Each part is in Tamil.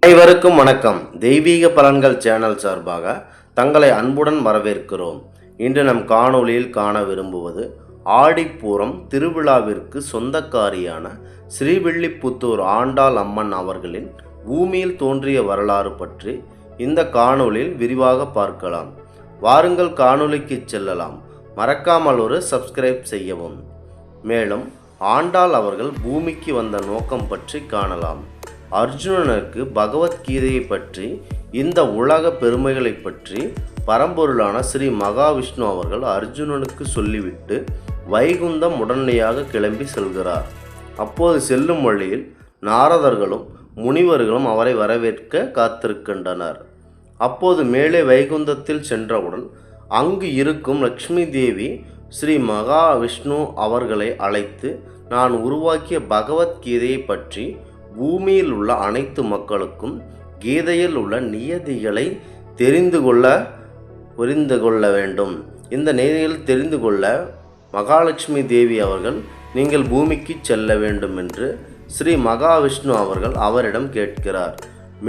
அனைவருக்கும் வணக்கம். தெய்வீக பலன்கள் சேனல் சார்பாக தங்களை அன்புடன் வரவேற்கிறோம். இன்று நம் காணொளியில் காண விரும்புவது ஆடிப்பூரம் திருவிழாவிற்கு சொந்தக்காரியான ஸ்ரீவில்லிபுத்தூர் ஆண்டாள் அம்மன் அவர்களின் பூமியில் தோன்றிய வரலாறு பற்றி இந்த காணொளியில் விரிவாக பார்க்கலாம். வாருங்கள் காணொளிக்கு செல்லலாம். மறக்காமல் ஒரு சப்ஸ்கிரைப் செய்யவும். மேலும் ஆண்டாள் அவர்கள் பூமிக்கு வந்த நோக்கம் பற்றி காணலாம். அர்ஜுனனுக்கு பகவத்கீதையை பற்றி, இந்த உலக பெருமைகளை பற்றி பரம்பொருளான ஸ்ரீ மகாவிஷ்ணு அவர்கள் அர்ஜுனனுக்கு சொல்லிவிட்டு வைகுந்தம் உடனடியாக கிளம்பி செல்கிறார். அப்போது செல்லும் வழியில் நாரதர்களும் முனிவர்களும் அவரை வரவேற்க காத்திருக்கின்றனர். அப்போது மேலே வைகுந்தத்தில் சென்றவுடன் அங்கு இருக்கும் லக்ஷ்மி தேவி ஸ்ரீ மகாவிஷ்ணு அவர்களை அழைத்து, நான் உருவாக்கிய பகவத்கீதையை பற்றி பூமியில் உள்ள அனைத்து மக்களுக்கும் கீதையில் உள்ள நியதிகளை தெரிந்து கொள்ள வேண்டும். இந்த நியதிகள் தெரிந்து கொள்ள மகாலட்சுமி தேவி அவர்கள் நீங்கள் பூமிக்கு செல்ல வேண்டும் என்று ஸ்ரீ மகாவிஷ்ணு அவர்கள் அவரிடம் கேட்கிறார்.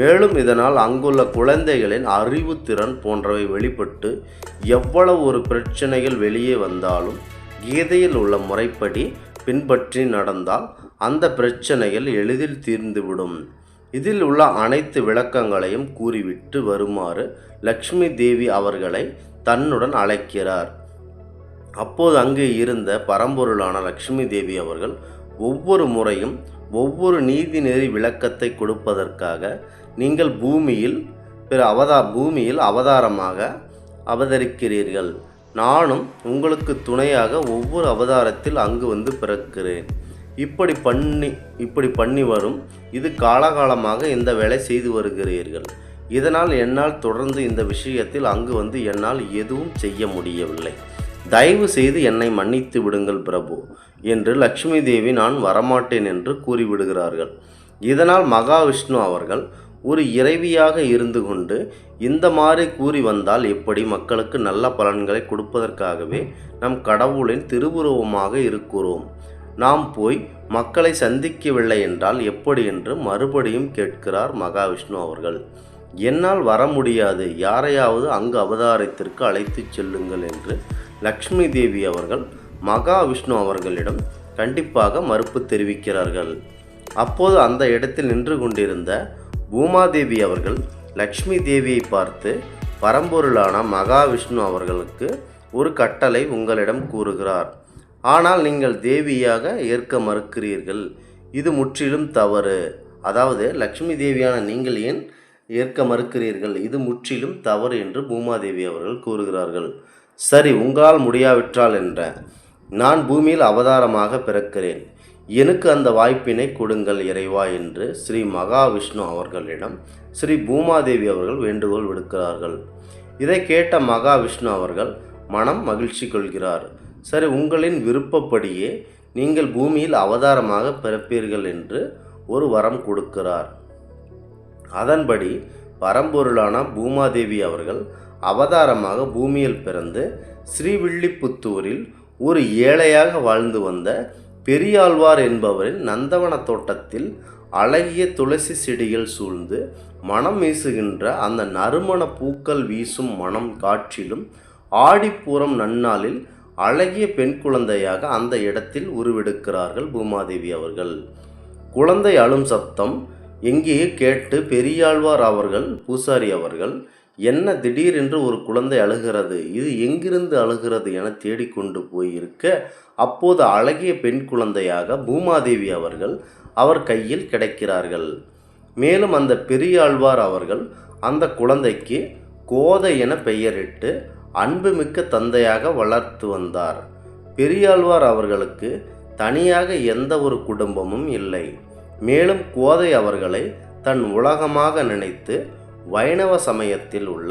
மேலும் இதனால் அங்குள்ள குழந்தைகளின் அறிவுத்திறன் போன்றவை வெளிப்பட்டு எவ்வளவு ஒரு பிரச்சனைகள் வெளியே வந்தாலும் கீதையில் உள்ள முறைப்படி பின்பற்றி நடந்தால் அந்த பிரச்சனைகள் எளிதில் தீர்ந்துவிடும். இதில் உள்ள அனைத்து விளக்கங்களையும் கூறிவிட்டு வருமாறு லக்ஷ்மி தேவி அவர்களை தன்னுடன் அழைக்கிறார். அப்போது அங்கு இருந்த பரம்பொருளான லக்ஷ்மி தேவி அவர்கள் ஒவ்வொரு முறையும் ஒவ்வொரு நீதிநெறி விளக்கத்தை கொடுப்பதற்காக நீங்கள் பூமியில் அவதாரமாக அவதரிக்கிறீர்கள். நானும் உங்களுக்கு துணையாக ஒவ்வொரு அவதாரத்தில் அங்கு வந்து பிறக்கிறேன். இப்படி பண்ணி வரும் இது காலகாலமாக இந்த வேலை செய்து வருகிறீர்கள். இதனால் என்னால் தொடர்ந்து இந்த விஷயத்தில் அங்கு வந்து என்னால் எதுவும் செய்ய முடியவில்லை. தயவு செய்து என்னை மன்னித்து விடுங்கள் பிரபு என்று லக்ஷ்மி தேவி நான் வரமாட்டேன் என்று கூறிவிடுகிறார்கள். இதனால் மகாவிஷ்ணு அவர்கள் ஒரு இறைவியாக இருந்து கொண்டு இந்த மாதிரி கூறி வந்தால் எப்படி மக்களுக்கு நல்ல பலன்களை கொடுப்பதற்காகவே நம் கடவுளின் திருவுருவமாக இருக்கிறோம். நாம் போய் மக்களை சந்திக்கவில்லை என்றால் எப்படி என்று மறுபடியும் கேட்கிறார் மகாவிஷ்ணு அவர்கள். என்னால் வர முடியாது, யாரையாவது அங்கு அவதாரத்திற்கு அழைத்து செல்லுங்கள் என்று லக்ஷ்மி தேவி அவர்கள் மகாவிஷ்ணு அவர்களிடம் கண்டிப்பாக மறுப்பு தெரிவிக்கிறார்கள். அப்போது அந்த இடத்தில் நின்று கொண்டிருந்த பூமாதேவி அவர்கள் லக்ஷ்மி தேவியை பார்த்து, பரம்பொருளான மகாவிஷ்ணு அவர்களுக்கு ஒரு கட்டளை உங்களிடம் கூறுகிறார். ஆனால் நீங்கள் தேவியாக ஏற்க மறுக்கிறீர்கள். இது முற்றிலும் தவறு. அதாவது லக்ஷ்மி தேவியான நீங்கள் ஏன் ஏற்க மறுக்கிறீர்கள்? இது முற்றிலும் தவறு என்று பூமாதேவி அவர்கள் கூறுகிறார்கள். சரி, உங்களால் முடியாவிட்டால் என்ற நான் பூமியில் அவதாரமாக பிறக்கிறேன். எனக்கு அந்த வாய்ப்பினை கொடுங்கள் இறைவா என்று ஸ்ரீ மகாவிஷ்ணு அவர்களிடம் ஸ்ரீ பூமாதேவி அவர்கள் வேண்டுகோள் விடுக்கிறார்கள். இதை கேட்ட மகாவிஷ்ணு அவர்கள் மனம் மகிழ்ச்சி கொள்கிறார். சரி, உங்களின் விருப்பப்படியே நீங்கள் பூமியில் அவதாரமாக பிறப்பீர்கள் என்று ஒரு வரம் கொடுக்கிறார். அதன்படி பரம்பொருளான பூமாதேவி அவர்கள் அவதாரமாக பூமியில் பிறந்து ஸ்ரீவில்லிபுத்தூரில் ஒரு ஏழையாக வாழ்ந்து வந்த பெரியாழ்வார் என்பவரின் நந்தவன தோட்டத்தில் அழகிய துளசி செடிகள் சூழ்ந்து மனம் வீசுகின்ற அந்த நறுமண பூக்கள் வீசும் மனம் காற்றிலும் ஆடிப்பூரம் நன்னாளில் அழகிய பெண் குழந்தையாக அந்த இடத்தில் உருவெடுக்கிறார்கள் பூமாதேவி அவர்கள். குழந்தை அழும் சப்தம் எங்கேயே கேட்டு பெரியாழ்வார் அவர்கள் பூசாரி அவர்கள், என்ன திடீரென்று ஒரு குழந்தை அழுகிறது, இது எங்கிருந்து அழுகிறது என தேடிக்கொண்டு போயிருக்க, அப்போது அழகிய பெண் குழந்தையாக பூமாதேவி அவர்கள் அவர் கையில் கிடைக்கிறார்கள். மேலும் அந்த பெரியாழ்வார் அவர்கள் அந்த குழந்தைக்கு கோதை என பெயரிட்டு அன்புமிக்க தந்தையாக வளர்த்து வந்தார். பெரியாழ்வார் அவர்களுக்கு தனியாக எந்த ஒரு குடும்பமும் இல்லை. மேலும் கோதை அவர்களை தன் உலகமாக நினைத்து வைணவ சமயத்தில் உள்ள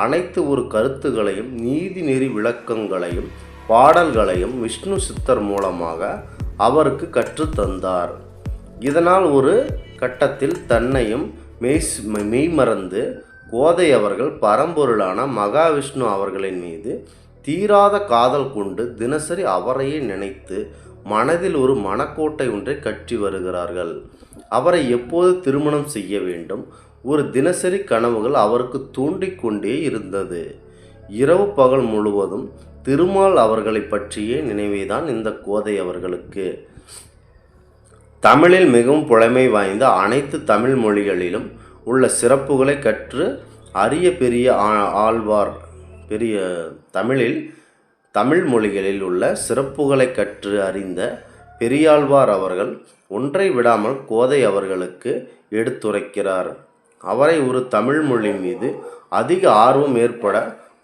அனைத்து ஒரு கருத்துகளையும் நீதிநெறி விளக்கங்களையும் பாடல்களையும் விஷ்ணு சித்தர் மூலமாக அவருக்கு கற்றுத்தந்தார். இதனால் ஒரு கட்டத்தில் தன்னையும் மெய்மறந்து கோதை அவர்கள் பரம்பொருளான மகாவிஷ்ணு அவர்களின் மீது தீராத காதல் கொண்டு தினசரி அவரையே நினைத்து மனதில் ஒரு மனக்கோட்டை ஒன்றை கட்டி வருகிறார்கள். அவரை எப்போது திருமணம் செய்ய வேண்டும், ஒரு தினசரி கனவுகள் அவருக்கு தோன்றிக்கொண்டே இருந்தது. இரவு பகல் முழுவதும் திருமால் அவர்களை பற்றிய நினைவேதான் இந்த கோதை அவர்களுக்கு. தமிழில் மிகவும் புலமை வாய்ந்த அனைத்து தமிழ் மொழிகளிலும் உள்ள சிறப்புகளை கற்று அரிய பெரிய ஆழ்வார் பெரிய தமிழ் மொழிகளில் உள்ள சிறப்புகளை கற்று அறிந்த பெரியாழ்வார் அவர்கள் ஒன்றை விடாமல் கோதை அவர்களுக்கு எடுத்துரைக்கிறார். அவரை ஒரு தமிழ் மொழி மீது அதிக ஆர்வம் ஏற்பட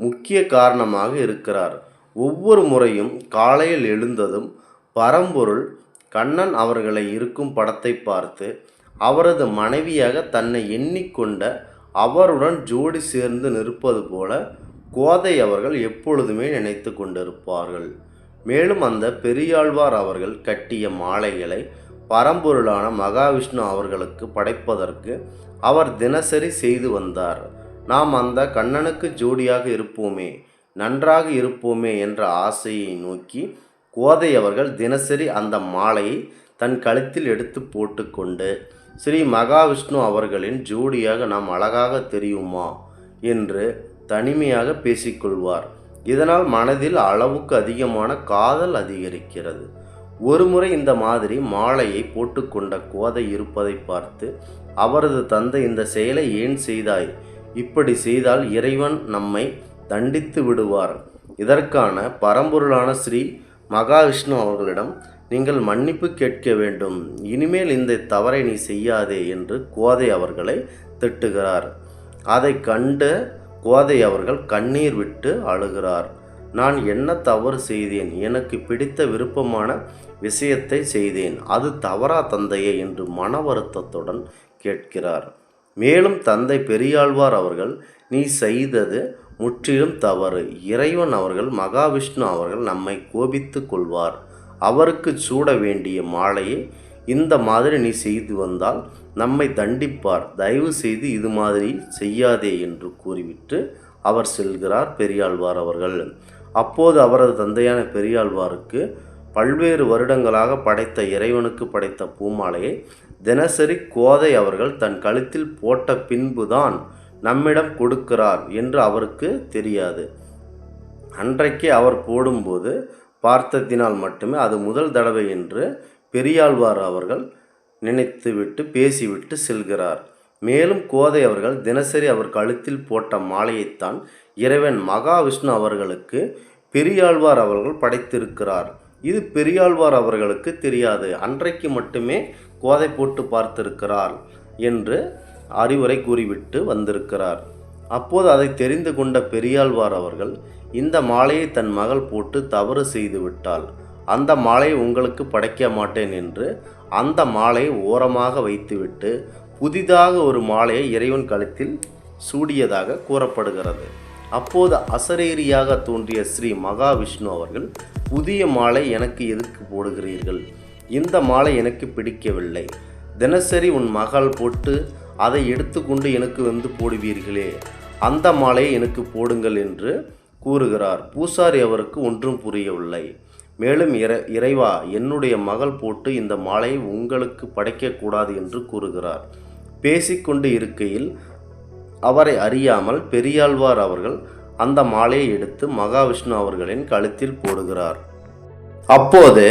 முக்கிய காரணமாக இருக்கிறார். ஒவ்வொரு முறையும் காலையில் எழுந்ததும் பரம்பொருள் கண்ணன் அவர்களை இருக்கும் படத்தை பார்த்து அவரது மனைவியாக தன்னை எண்ணிக்கொண்ட அவருடன் ஜோடி சேர்ந்து நிற்பது போல கோதை அவர்கள் எப்பொழுதுமே நினைத்து கொண்டிருப்பார்கள். மேலும் அந்த பெரியாழ்வார் அவர்கள் கட்டிய மாலைகளை பரம்பொருளான மகாவிஷ்ணு அவர்களுக்கு படைப்பதற்கு அவர் தினசரி செய்து வந்தார். நாம் அந்த கண்ணனுக்கு ஜோடியாக இருப்போமே, நன்றாக இருப்போமே என்ற ஆசையை நோக்கி கோதை அவர்கள் தினசரி அந்த மாலையை தன் கழுத்தில் எடுத்து போட்டுக்கொண்டு ஸ்ரீ மகாவிஷ்ணு அவர்களின் ஜோடியாக நாம் அழகாக தெரியுமா என்று தனிமையாக பேசிக்கொள்வார். இதனால் மனதில் அளவுக்கு அதிகமான காதல் அதிகரிக்கிறது. ஒருமுறை இந்த மாதிரி மாலையை போட்டுக்கொண்ட கோதை இருப்பதை பார்த்து அவரது தந்தை, இந்த செயலை ஏன் செய்தாய்? இப்படி செய்தால் இறைவன் நம்மை தண்டித்து விடுவார். இதற்கான பரம்பொருளான ஸ்ரீ மகாவிஷ்ணு அவர்களிடம் நீங்கள் மன்னிப்பு கேட்க வேண்டும். இனிமேல் இந்த தவறை நீ செய்யாதே என்று கோதை அவர்களை திட்டுகிறார். அதை கண்டு கோதை அவர்கள் கண்ணீர் விட்டு அழுகிறார். நான் என்ன தவறு செய்தேன்? எனக்கு பிடித்த விருப்பமான விஷயத்தை செய்தேன். அது தவறா தந்தையே என்று மன வருத்தத்துடன் கேட்கிறார். மேலும் தந்தை பெரியாழ்வார் அவர்கள், நீ செய்தது முற்றிலும் தவறு. இறைவன் அவர்கள் மகாவிஷ்ணு அவர்கள் நம்மை கோபித்து கொள்வார். அவருக்கு சூட வேண்டிய மாலையை இந்த மாதிரி நீ செய்து வந்தால் நம்மை தண்டிப்பார். தயவு செய்து இது மாதிரி செய்யாதே என்று கூறிவிட்டு அவர் செல்கிறார் பெரியாழ்வார் அவர்கள். அப்போது அவரது தந்தையான பெரியாழ்வாருக்கு பல்வேறு வருடங்களாக படைத்த இறைவனுக்கு படைத்த பூமாலையை தினசரி கோதை அவர்கள் தன் கழுத்தில் போட்ட பின்புதான் நம்மிடம் கொடுக்கிறார் என்று அவருக்கு தெரியாது. அன்றைக்கே அவர் போடும்போது பார்த்ததினால் மட்டுமே அது முதல் தடவை என்று பெரியாழ்வார் அவர்கள் நினைத்துவிட்டு பேசிவிட்டு செல்கிறார். மேலும் கோதை அவர்கள் தினசரி அவர் கழுத்தில் போட்ட மாலையைத்தான் இறைவன் மகாவிஷ்ணு அவர்களுக்கு பெரியாழ்வார் அவர்கள் படைத்திருக்கிறார். இது பெரியாழ்வார் அவர்களுக்கு தெரியாது. அன்றைக்கு மட்டுமே கோதை போட்டு பார்த்திருக்கிறார் என்று அறிவுரை கூறிவிட்டு வந்திருக்கிறார். அப்போது அதை தெரிந்து கொண்ட பெரியாழ்வார் அவர்கள், இந்த மாலையை தன் மகள் போட்டு தவறு செய்து விட்டாள், அந்த மாலையை உங்களுக்கு படைக்க மாட்டேன் என்று அந்த மாலையை ஓரமாக வைத்துவிட்டு புதிதாக ஒரு மாலையை இறைவன் கழுத்தில் சூடியதாக கூறப்படுகிறது. அப்போது அசரீரியாக தோன்றிய ஸ்ரீ மகாவிஷ்ணு அவர்கள், புதிய மாலை எனக்கு எதுக்கு போடுகிறீர்கள்? இந்த மாலை எனக்கு பிடிக்கவில்லை. தினசரி உன் மகள் போட்டு அதை எடுத்துக்கொண்டு எனக்கு வந்து போடுவீர்களே, அந்த மாலையை எனக்கு போடுங்கள் என்று கூறுகிறார். பூசாரி அவருக்கு ஒன்றும் புரியவில்லை. மேலும் இறைவா, என்னுடைய மகள் போட்டு இந்த மாலையை உங்களுக்கு படைக்கக்கூடாது என்று கூறுகிறார். பேசிக்கொண்டு இருக்கையில் அவரை அறியாமல் பெரியாழ்வார் அவர்கள் அந்த மாலையை எடுத்து மகாவிஷ்ணு அவர்களின் கழுத்தில் போடுகிறார். அப்போது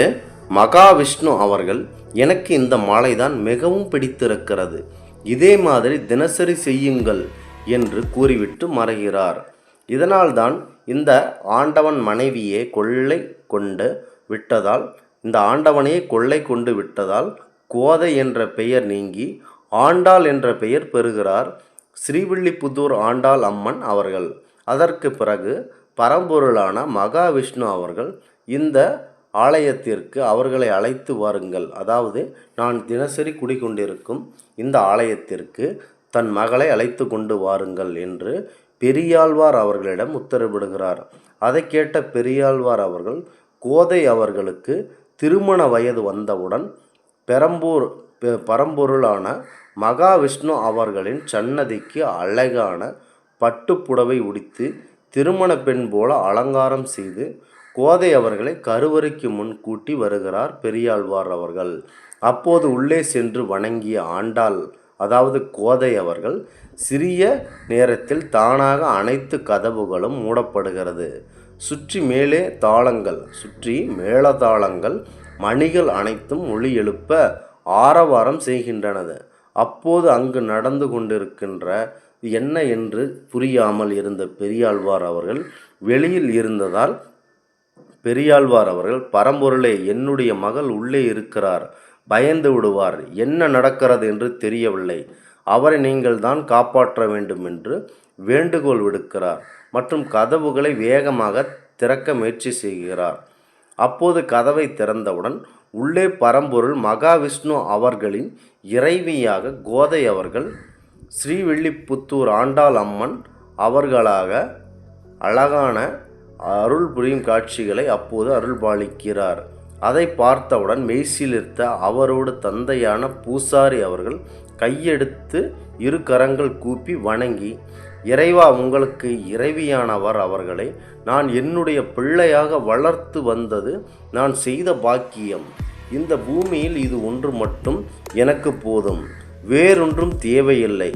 மகாவிஷ்ணு அவர்கள், எனக்கு இந்த மாலைதான் மிகவும் பிடித்திருக்கிறது, இதே மாதிரி தினசரி செய்யுங்கள் என்று கூறிவிட்டு மறைகிறார். இதனால்தான் இந்த ஆண்டவன் மனைவியே கொள்ளை கொண்டு விட்டதால் கோதை என்ற பெயர் நீங்கி ஆண்டாள் என்ற பெயர் பெறுகிறார் ஸ்ரீவில்லிபுத்தூர் ஆண்டாள் அம்மன் அவர்கள். அதற்கு பிறகு பரம்பொருளான மகாவிஷ்ணு அவர்கள் இந்த ஆலயத்திற்கு அவர்களை அழைத்து வாருங்கள், அதாவது நான் தினசரி குடிக்கொண்டிருக்கும் இந்த ஆலயத்திற்கு தன் மகளை அழைத்து கொண்டு வாருங்கள் என்று பெரியாழ்வார் அவர்களிடம் உத்தரவிடுகிறார். அதை கேட்ட பெரியாழ்வார் அவர்கள் கோதை அவர்களுக்கு திருமண வயது வந்தவுடன் பரம்பொருளான மகாவிஷ்ணு அவர்களின் சன்னதிக்கு அழகான பட்டுப்புடவை உடுத்தி திருமண பெண் போல அலங்காரம் செய்து கோதை அவர்களை கருவறைக்கு முன் கூட்டி வருகிறார் பெரியாழ்வார் அவர்கள். அப்போது உள்ளே சென்று வணங்கிய ஆண்டாள் அதாவது கோதை அவர்கள் சிறிய நேரத்தில் தானாக அனைத்து கதவுகளும் மூடப்படுகிறது. சுற்றி மேளதாளங்கள் மணிகள் அனைத்தும் ஒலி எழுப்ப ஆரவாரம் செய்கின்றன. அப்போது அங்கு நடந்து கொண்டிருக்கின்ற என்ன என்று புரியாமல் இருந்த பெரியாழ்வார் அவர்கள் வெளியில் இருந்ததால் பெரியாழ்வார் அவர்கள், பரம்பொருளே, என்னுடைய மகள் உள்ளே இருக்கிறார், பயந்து விடுவார், என்ன நடக்கிறது என்று தெரியவில்லை, அவரை நீங்கள் தான் காப்பாற்ற வேண்டும் என்று வேண்டுகோள் விடுக்கிறார் மற்றும் கதவுகளை வேகமாக திறக்க முயற்சி செய்கிறார். அப்போது கதவை திறந்தவுடன் உள்ளே பரம்பொருள் மகாவிஷ்ணு அவர்களின் இறைவியாக கோதை அவர்கள் ஸ்ரீவில்லிபுத்தூர் ஆண்டாள் அம்மன் அவர்களாக அழகான அருள் புரியும் காட்சிகளை அப்போது அருள்பாலிக்கிறார். அதை பார்த்தவுடன் மெய்சிலிர்த்த அவரோடு தந்தையான பூசாரி அவர்கள் கையெடுத்து இரு கரங்கள் கூப்பி வணங்கி, இறைவா, உங்களுக்கு இறைவியானவர் அவர்களை நான் என்னுடைய பிள்ளையாக வளர்த்து வந்தது நான் செய்த பாக்கியம். இந்த பூமியில் இது ஒன்று மட்டும் எனக்கு போதும், வேறொன்றும் தேவையில்லை.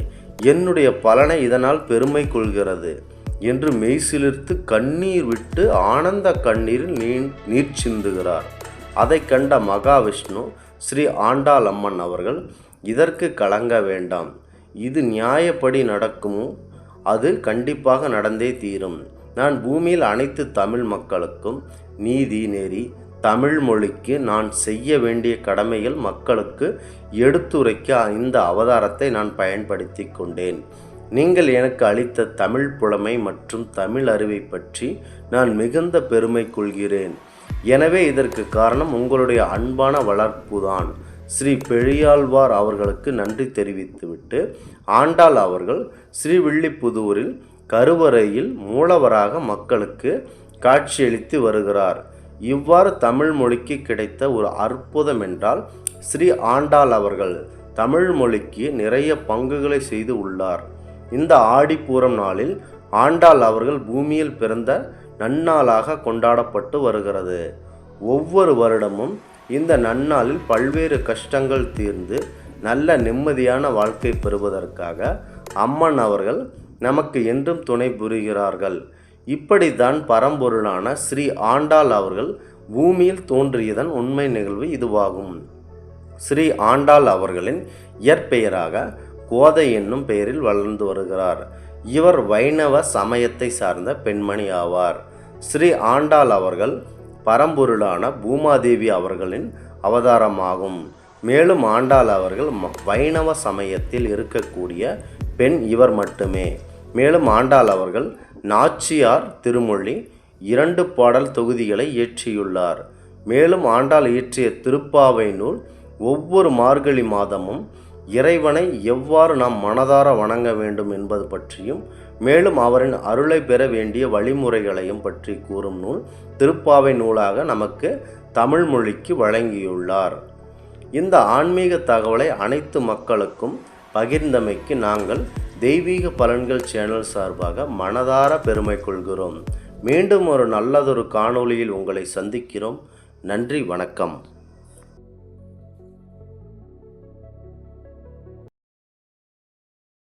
என்னுடைய பலனை இதனால் பெருமை கொள்கிறது என்று மெய்சிலிர்த்து கண்ணீர் விட்டு ஆனந்த கண்ணீரில் நீர் சிந்துகிறார். அதை கண்ட மகாவிஷ்ணு ஸ்ரீ ஆண்டாள் அம்மன் அவர்கள், இதற்கு கலங்க வேண்டாம், இது நியாயப்படி நடக்குமோ அது கண்டிப்பாக நடந்தே தீரும். நான் பூமியில் அனைத்து தமிழ் மக்களுக்கும் நீதி நெறி தமிழ் மொழிக்கு நான் செய்ய வேண்டிய கடமைகள் மக்களுக்கு எடுத்துரைக்க இந்த அவதாரத்தை நான் பயன்படுத்தி கொண்டேன். நீங்கள் எனக்கு அளித்த தமிழ் புலமை மற்றும் தமிழ் அறிவை பற்றி நான் மிகுந்த பெருமை கொள்கிறேன். எனவே இதற்கு காரணம் உங்களுடைய அன்பான வளர்ப்புதான். ஸ்ரீ பெரியாழ்வார் அவர்களுக்கு நன்றி தெரிவித்துவிட்டு ஆண்டாள் அவர்கள் ஸ்ரீவில்லிபுத்தூரில் கருவறையில் மூலவராக மக்களுக்கு காட்சியளித்து வருகிறார். இவ்வாறு தமிழ் மொழிக்கு கிடைத்த ஒரு அற்புதம் என்றால், ஸ்ரீ ஆண்டாள் அவர்கள் தமிழ் மொழிக்கு நிறைய பங்குகளை செய்து உள்ளார். இந்த ஆடிப்பூரம் நாளில் ஆண்டாள் அவர்கள் பூமியில் பிறந்த நன்னாளாக கொண்டாடப்பட்டு வருகிறது. ஒவ்வொரு வருடமும் இந்த நன்னாளில் பல்வேறு கஷ்டங்கள் தீர்ந்து நல்ல நிம்மதியான வாழ்க்கை பெறுவதற்காக அம்மன் அவர்கள் நமக்கு என்றும் துணை புரிகிறார்கள். இப்படித்தான் பரம்பொருளான ஸ்ரீ ஆண்டாள் அவர்கள் பூமியில் தோன்றியதன் உண்மை நிகழ்வு இதுவாகும். ஸ்ரீ ஆண்டாள் அவர்களின் இயற்பெயராக கோதை என்னும் பெயரில் வளர்ந்து வருகிறார். இவர் வைணவ சமயத்தை சார்ந்த பெண்மணி ஆவார். ஸ்ரீ ஆண்டாள் அவர்கள் பரம்பொருளான பூமாதேவி அவர்களின் அவதாரமாகும். மேலும் ஆண்டாள் அவர்கள் வைணவ சமயத்தில் இருக்கக்கூடிய பெண் இவர் மட்டுமே. மேலும் ஆண்டாள் அவர்கள் நாச்சியார் திருமொழி 2 பாடல் தொகுதிகளை இயற்றியுள்ளார். மேலும் ஆண்டாள் இயற்றிய திருப்பாவை நூல் ஒவ்வொரு மார்கழி மாதமும் இறைவனை எவ்வாறு நாம் மனதார வணங்க வேண்டும் என்பது பற்றியும், மேலும் அவரின் அருளை பெற வேண்டிய வழிமுறைகளையும் பற்றி கூறும் நூல் திருப்பாவை நூலாக நமக்கு தமிழ் மொழிக்கு வழங்கியுள்ளார். இந்த ஆன்மீக தகவலை அனைத்து மக்களுக்கும் பகிர்ந்தமைக்கு நாங்கள் தெய்வீக பலன்கள் சேனல் சார்பாக மனதார பெருமை கொள்கிறோம். மீண்டும் ஒரு நல்லதொரு காணொளியில் உங்களை சந்திக்கிறோம். நன்றி, வணக்கம்.